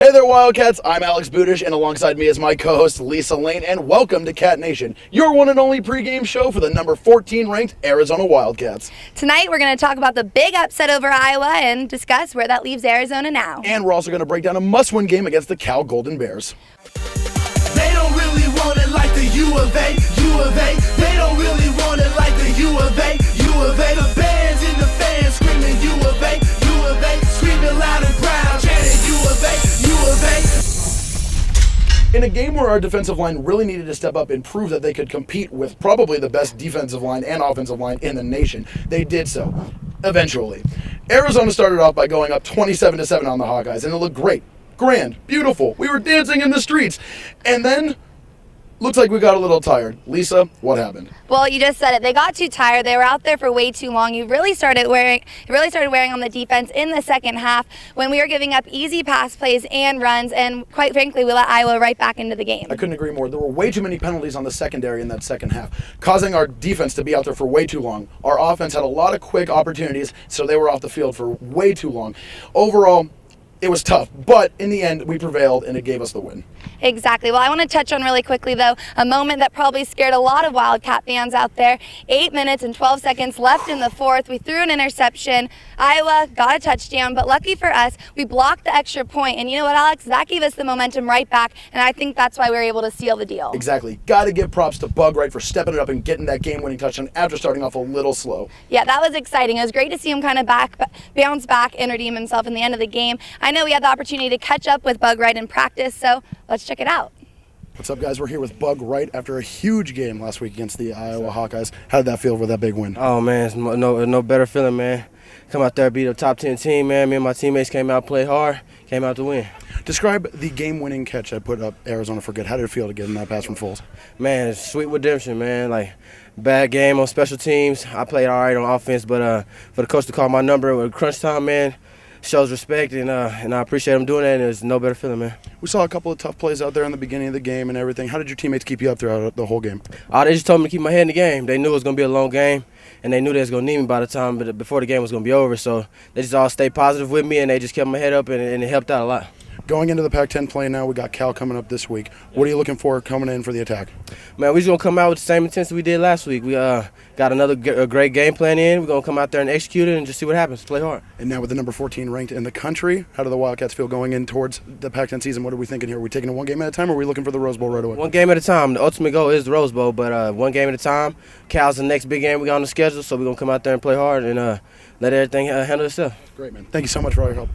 Hey there, Wildcats. I'm Alex Budish, and alongside me is my co-host, Lisa Lane, and welcome to Cat Nation, your one and only pregame show for the number 14 ranked Arizona Wildcats. Tonight, we're going to talk about the big upset over Iowa and discuss where that leaves Arizona now. And we're also going to break down a must-win game against the Cal Golden Bears. They don't really want it like the U of A. They don't really want it like the U of A. The bands and the fans screaming U of A, screaming loud and proud, chanting U of A. In a game where our defensive line really needed to step up and prove that they could compete with probably the best defensive line and offensive line in the nation, they did so, eventually. Arizona started off by going up 27-7 on the Hawkeyes, and it looked great, grand, beautiful. We were dancing in the streets. And then, looks like we got a little tired. Lisa, what happened? Well, you just said it. They got too tired. They were out there for way too long. It really started wearing on the defense in the second half when we were giving up easy pass plays and runs, and quite frankly, we let Iowa right back into the game. I couldn't agree more. There were way too many penalties on the secondary in that second half, causing our defense to be out there for way too long. Our offense had a lot of quick opportunities, so they were off the field for way too long. Overall, it was tough, but in the end, we prevailed, and it gave us the win. Exactly. Well, I want to touch on really quickly, though, a moment that probably scared a lot of Wildcat fans out there. 8 minutes and 12 seconds left in the fourth. We threw an interception. Iowa got a touchdown, but lucky for us, we blocked the extra point. And you know what, Alex? That gave us the momentum right back, and I think that's why we were able to seal the deal. Exactly. Got to give props to Bug Wright for stepping it up and getting that game-winning touchdown after starting off a little slow. Yeah, that was exciting. It was great to see him kind of bounce back and redeem himself in the end of the game. I know we had the opportunity to catch up with Bug Wright in practice, so let's check it out. What's up, guys? We're here with Bug Wright after a huge game last week against the Iowa Hawkeyes. How did that feel for that big win? Oh, man, it's no better feeling, man. Come out there, beat a top 10 team, man. Me and my teammates came out, played hard, came out to win. Describe the game-winning catch that put up Arizona for good. How did it feel to get in that pass from Foles? Man, it's sweet redemption, man. Like, bad game on special teams. I played all right on offense, but for the coach to call my number with crunch time, man, shows respect, and I appreciate him doing that, and there's no better feeling, man. We saw a couple of tough plays out there in the beginning of the game and everything. How did your teammates keep you up throughout the whole game? They just told me to keep my head in the game. They knew it was going to be a long game, and they knew they was going to need me by the time before the game was going to be over. So they just all stayed positive with me, and they just kept my head up, and it helped out a lot. Going into the Pac-10 play now, we got Cal coming up this week. What are you looking for coming in for the attack? Man, we're just going to come out with the same intensity we did last week. We got another great game plan in. We're going to come out there and execute it and just see what happens. Play hard. And now with the number 14 ranked in the country, how do the Wildcats feel going in towards the Pac-10 season? What are we thinking here? Are we taking it one game at a time, or are we looking for the Rose Bowl right away? One game at a time. The ultimate goal is the Rose Bowl, but one game at a time. Cal's the next big game we got on the schedule, so we're going to come out there and play hard and let everything handle itself. Great, man. Thank you so much for all your help.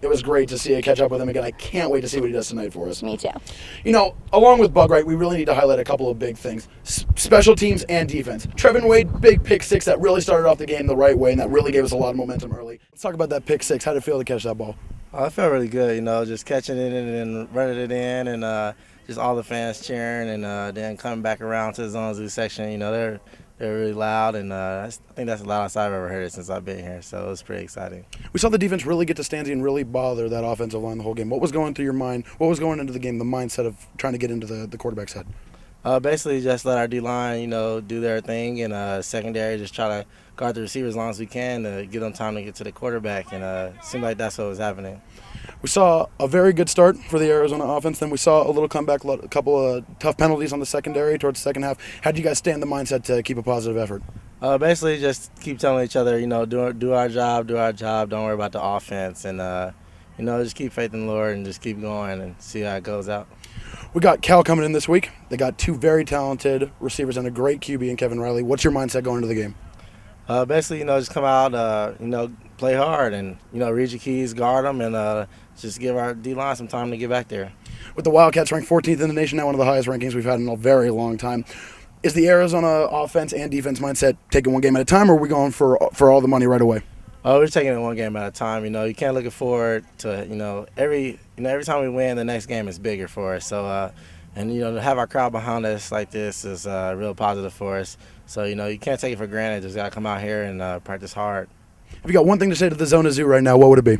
It was great to see you catch up with him again. I can't wait to see what he does tonight for us. Me too. You know, along with Bug Wright, we really need to highlight a couple of big things. Special teams and defense. Trevin Wade, big pick six that really started off the game the right way, and that really gave us a lot of momentum early. Let's talk about that pick six. How did it feel to catch that ball? I felt really good, just catching it and running it in, and just all the fans cheering, and then coming back around to the ZonaZoo section. They're really loud, and I think that's the loudest I've ever heard it since I've been here, so it was pretty exciting. We saw the defense really get to Stanzi and really bother that offensive line the whole game. What was going through your mind? What was going into the game, the mindset of trying to get into the quarterback's head? Basically, just let our D-line, do their thing, and secondary just try to guard the receivers as long as we can to give them time to get to the quarterback, and it seemed like that's what was happening. We saw a very good start for the Arizona offense. Then we saw a little comeback, a couple of tough penalties on the secondary towards the second half. How did you guys stay in the mindset to keep a positive effort? Basically, just keep telling each other, do our job, don't worry about the offense, and, just keep faith in the Lord and just keep going and see how it goes out. We got Cal coming in this week. They got two very talented receivers and a great QB in Kevin Riley. What's your mindset going into the game? Basically, just come out, play hard and, read your keys, guard them, and just give our D-line some time to get back there. With the Wildcats ranked 14th in the nation, now one of the highest rankings we've had in a very long time. Is the Arizona offense and defense mindset taking one game at a time, or are we going for all the money right away? We're taking it one game at a time. You can't look forward to, every time we win, the next game is bigger for us. So, to have our crowd behind us like this is real positive for us. So, you can't take it for granted. Just got to come out here and practice hard. If you got one thing to say to the ZonaZoo right now, what would it be?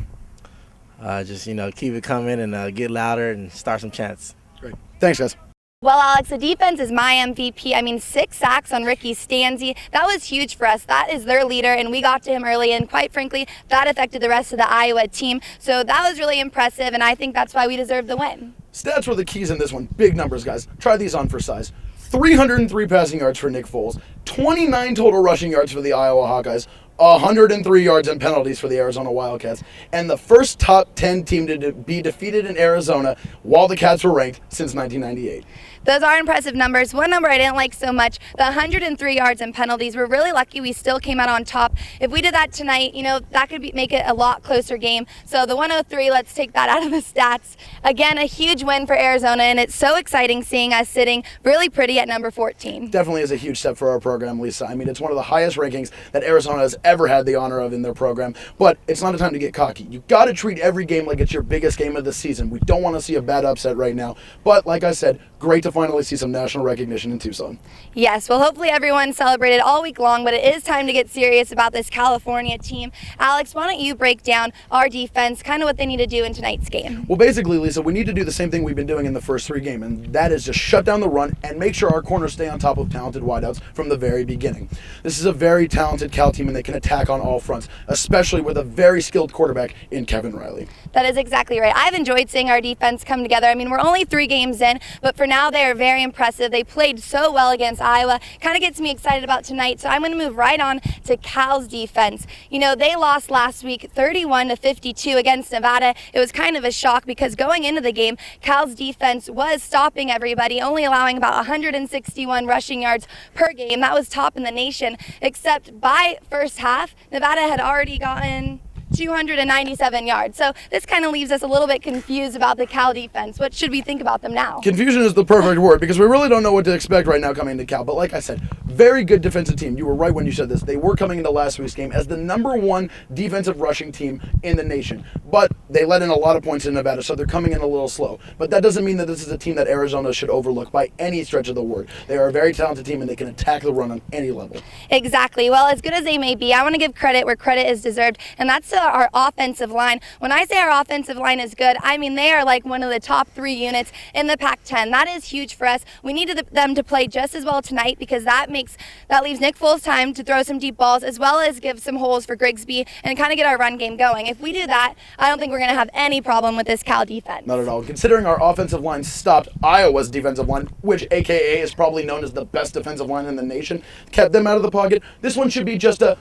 Just, keep it coming and get louder and start some chants. Great. Thanks, guys. Well, Alex, the defense is my MVP. I mean, 6 sacks on Ricky Stanzi. That was huge for us. That is their leader, and we got to him early, and quite frankly, that affected the rest of the Iowa team. So that was really impressive, and I think that's why we deserve the win. Stats were the keys in this one. Big numbers, guys. Try these on for size. 303 passing yards for Nick Foles, 29 total rushing yards for the Iowa Hawkeyes, 103 yards and penalties for the Arizona Wildcats, and the first top 10 team to be defeated in Arizona while the Cats were ranked since 1998. Those are impressive numbers. One number I didn't like so much, the 103 yards and penalties. We're really lucky we still came out on top. If we did that tonight, that could make it a lot closer game. So the 103, let's take that out of the stats. Again, a huge win for Arizona, and it's so exciting seeing us sitting really pretty at number 14. Definitely is a huge step for our program, Lisa. I mean, it's one of the highest rankings that Arizona has ever had the honor of in their program, but it's not a time to get cocky. You've got to treat every game like it's your biggest game of the season. We don't want to see a bad upset right now, but like I said, great to finally see some national recognition in Tucson. Yes, well, hopefully everyone celebrated all week long, but it is time to get serious about this California team. Alex, why don't you break down our defense, kind of what they need to do in tonight's game? Well, basically, Lisa, we need to do the same thing we've been doing in the first 3 games, and that is just shut down the run and make sure our corners stay on top of talented wideouts from the very beginning. This is a very talented Cal team, and they can attack on all fronts, especially with a very skilled quarterback in Kevin Riley. That is exactly right. I've enjoyed seeing our defense come together. I mean, we're only 3 games in, but for now they are very impressive. They played so well against Iowa. Kind of gets me excited about tonight, so I'm going to move right on to Cal's defense. They lost last week 31-52 against Nevada. It was kind of a shock because going into the game, Cal's defense was stopping everybody, only allowing about 161 rushing yards per game. That was top in the nation, except by first half, Nevada had already gotten 297 yards. So this kind of leaves us a little bit confused about the Cal defense. What should we think about them now? Confusion is the perfect word because we really don't know what to expect right now coming to Cal. But like I said, very good defensive team. You were right when you said this. They were coming into last week's game as the #1 defensive rushing team in the nation. But they let in a lot of points in Nevada, so they're coming in a little slow. But that doesn't mean that this is a team that Arizona should overlook by any stretch of the word. They are a very talented team, and they can attack the run on any level. Exactly. Well, as good as they may be, I want to give credit where credit is deserved, and that's to our offensive line. When I say our offensive line is good, I mean they are like one of the top 3 units in the Pac-10. That is huge for us. We needed them to play just as well tonight because that leaves Nick Foles time to throw some deep balls as well as give some holes for Grigsby and kind of get our run game going. If we do that, I don't think we're going to have any problem with this Cal defense. Not at all. Considering our offensive line stopped Iowa's defensive line, which AKA is probably known as the best defensive line in the nation, kept them out of the pocket, this one should be just a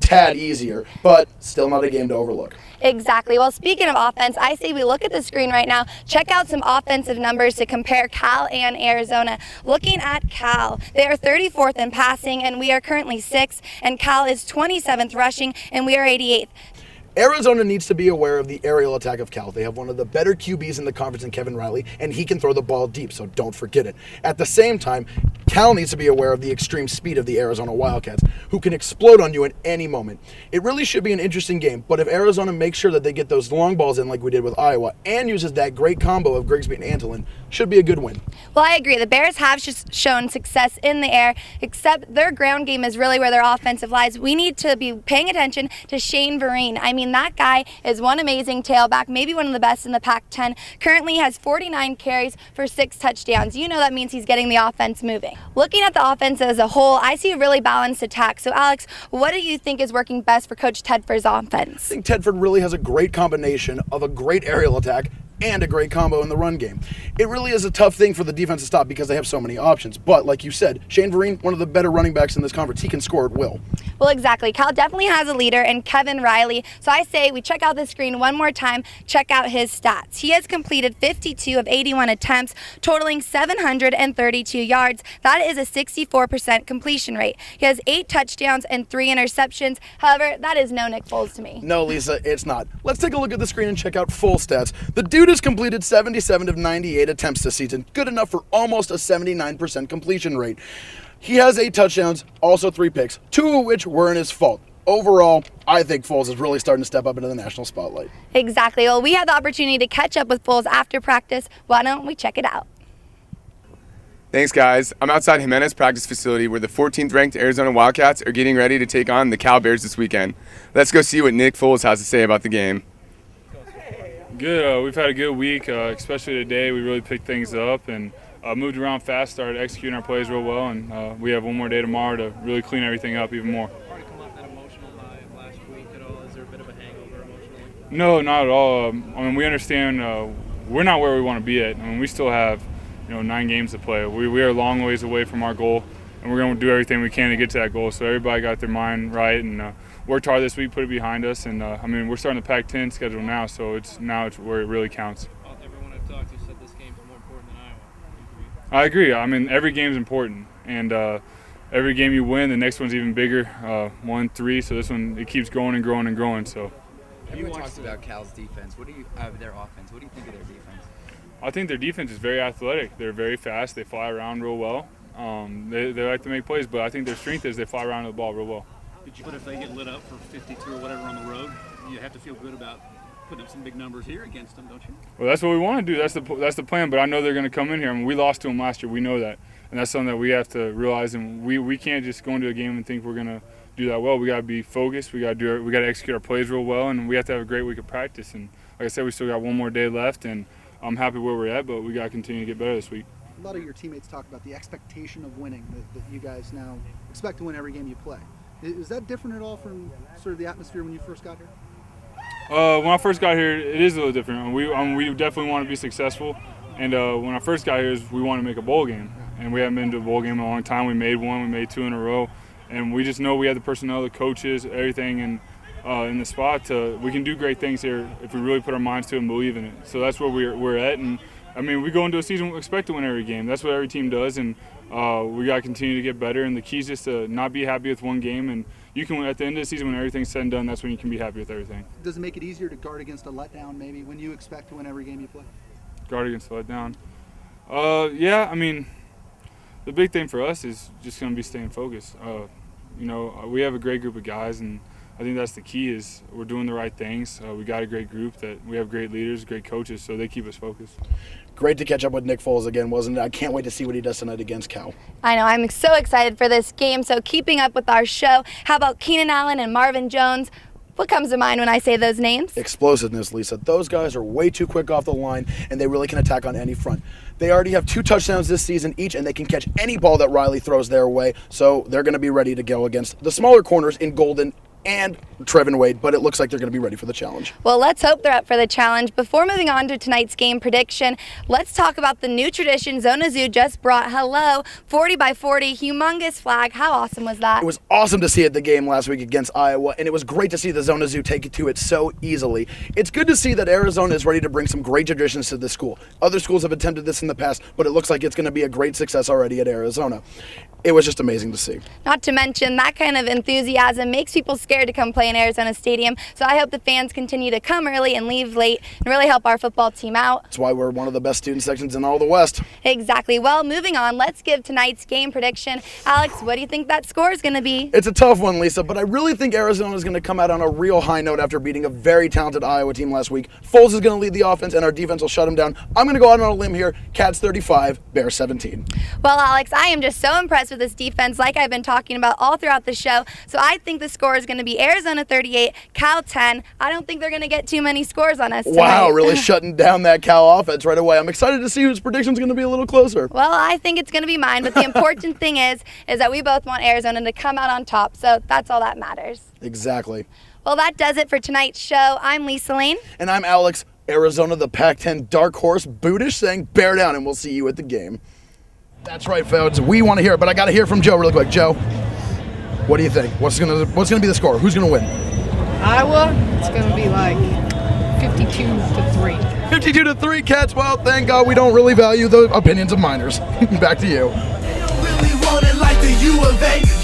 tad easier, but still not a game to overlook. Exactly. Well, speaking of offense, I say we look at the screen right now, check out some offensive numbers to compare Cal and Arizona. Looking at Cal, they are 34th in passing, and we are currently 6th, and Cal is 27th rushing, and we are 88th. Arizona needs to be aware of the aerial attack of Cal. They have one of the better QBs in the conference in Kevin Riley, and he can throw the ball deep, so don't forget it. At the same time, Cal needs to be aware of the extreme speed of the Arizona Wildcats, who can explode on you at any moment. It really should be an interesting game, but if Arizona makes sure that they get those long balls in like we did with Iowa and uses that great combo of Grigsby and Antolin, should be a good win. Well, I agree. The Bears have shown success in the air, except their ground game is really where their offensive lies. We need to be paying attention to Shane Vereen. I mean, that guy is one amazing tailback, maybe one of the best in the Pac-10. Currently has 49 carries for 6 touchdowns. You know that means he's getting the offense moving. Looking at the offense as a whole, I see a really balanced attack. So, Alex, what do you think is working best for Coach Tedford's offense? I think Tedford really has a great combination of a great aerial attack and a great combo in the run game. It really is a tough thing for the defense to stop because they have so many options. But like you said, Shane Vereen, one of the better running backs in this conference, he can score at will. Well, exactly. Cal definitely has a leader in Kevin Riley. So I say we check out the screen one more time, check out his stats. He has completed 52 of 81 attempts, totaling 732 yards. That is a 64% completion rate. He has 8 touchdowns and 3 interceptions. However, that is no Nick Foles to me. No, Lisa, it's not. Let's take a look at the screen and check out full stats. The dude has completed 77 of 98 attempts this season, good enough for almost a 79% completion rate. He has 8 touchdowns, also 3 picks, 2 of which weren't his fault. Overall, I think Foles is really starting to step up into the national spotlight. Exactly. Well, we had the opportunity to catch up with Foles after practice. Why don't we check it out? Thanks, guys. I'm outside Jimenez practice facility where the 14th ranked Arizona Wildcats are getting ready to take on the Cal Bears this weekend. Let's go see what Nick Foles has to say about the game. Good. We've had a good week, especially today. We really picked things up, and moved around fast, started executing our plays real well, and we have one more day tomorrow to really clean everything up even more. Hard to come off that emotional high of last week at all? Is there a bit of a hangover emotionally? No, not at all. I mean, we understand we're not where we want to be at. I mean, we still have 9 games to play. We are a long ways away from our goal, and we're going to do everything we can to get to that goal. So everybody got their mind right and worked hard this week, put it behind us, and I mean, we're starting the Pac-10 schedule now, so it's where it really counts. Everyone I've talked to said this game's more important than Iowa. I agree. I mean, every game's important, and every game you win, the next one's even bigger. 1-3, so this one it keeps growing and growing and growing. So. Everyone talks about Cal's defense. What do you their offense? What do you think of their defense? I think their defense is very athletic. They're very fast. They fly around real well. They like to make plays, but I think their strength is they fly around the ball real well. But if they get lit up for 52 or whatever on the road, you have to feel good about putting up some big numbers here against them, don't you? Well, that's what we want to do. That's the plan. But I know they're going to come in here. I mean, we lost to them last year. We know that, and that's something that we have to realize. And we can't just go into a game and think we're going to do that well. We got to be focused. We got to execute our plays real well, and we have to have a great week of practice. And like I said, we still got one more day left, and I'm happy where we're at. But we got to continue to get better this week. A lot of your teammates talk about the expectation of winning, that you guys now expect to win every game you play. Is that different at all from sort of the atmosphere when you first got here? When I first got here, it is a little different. We definitely want to be successful, and when I first got here, we wanted to make a bowl game, and we haven't been to a bowl game in a long time. We made one, we made 2 in a row, and we just know we have the personnel, the coaches, everything, and in the spot we can do great things here if we really put our minds to it and believe in it. So that's where we're at, and I mean, we go into a season we expect to win every game. That's what every team does, and we got to continue to get better. And the key is just to not be happy with one game. And you can, at the end of the season, when everything's said and done, that's when you can be happy with everything. Does it make it easier to guard against a letdown, maybe, when you expect to win every game you play? Guard against a letdown? Yeah, I mean, the big thing for us is just going to be staying focused. We have a great group of guys, and I think that's the key is we're doing the right things. We got a great group, that we have great leaders, great coaches, so they keep us focused. Great to catch up with Nick Foles again, wasn't it? I can't wait to see what he does tonight against Cal. I know, I'm so excited for this game. So keeping up with our show, how about Keenan Allen and Marvin Jones? What comes to mind when I say those names? Explosiveness, Lisa. Those guys are way too quick off the line, and they really can attack on any front. They already have 2 touchdowns this season each, and they can catch any ball that Riley throws their way, so they're going to be ready to go against the smaller corners in Golden and Trevin Wade, but it looks like they're going to be ready for the challenge. Well, let's hope they're up for the challenge. Before moving on to tonight's game prediction, let's talk about the new tradition ZonaZoo just brought. Hello, 40 by 40, humongous flag. How awesome was that? It was awesome to see at the game last week against Iowa, and it was great to see the ZonaZoo take it to it so easily. It's good to see that Arizona is ready to bring some great traditions to this school. Other schools have attempted this in the past, but it looks like it's going to be a great success already at Arizona. It was just amazing to see. Not to mention, that kind of enthusiasm makes people scared to come play in Arizona Stadium, so I hope the fans continue to come early and leave late and really help our football team out. That's why we're one of the best student sections in all the West. Exactly. Well, moving on, let's give tonight's game prediction. Alex, what do you think that score is going to be? It's a tough one, Lisa, but I really think Arizona is going to come out on a real high note after beating a very talented Iowa team last week. Foles is going to lead the offense, and our defense will shut him down. I'm going to go out on a limb here. Cats 35, Bears 17. Well, Alex, I am just so impressed with this defense, like I've been talking about all throughout the show. So I think the score is going to be Arizona 38, Cal 10. I don't think they're going to get too many scores on us tonight. Wow, really shutting down that Cal offense right away. I'm excited to see whose prediction's going to be a little closer. Well, I think it's going to be mine, but the important thing is that we both want Arizona to come out on top, so that's all that matters. Exactly. Well, that does it for tonight's show. I'm Lisa Lane. And I'm Alex. Arizona, the Pac-10 dark horse, Bootish saying bear down, and we'll see you at the game. That's right, folks. We want to hear it, but I got to hear from Joe really quick. Joe, what do you think? What's gonna be the score? Who's gonna win? Iowa, it's gonna be like 52-3. 52-3, Cats. Well, thank God we don't really value the opinions of minors. Back to you. They don't really want it like the U of A.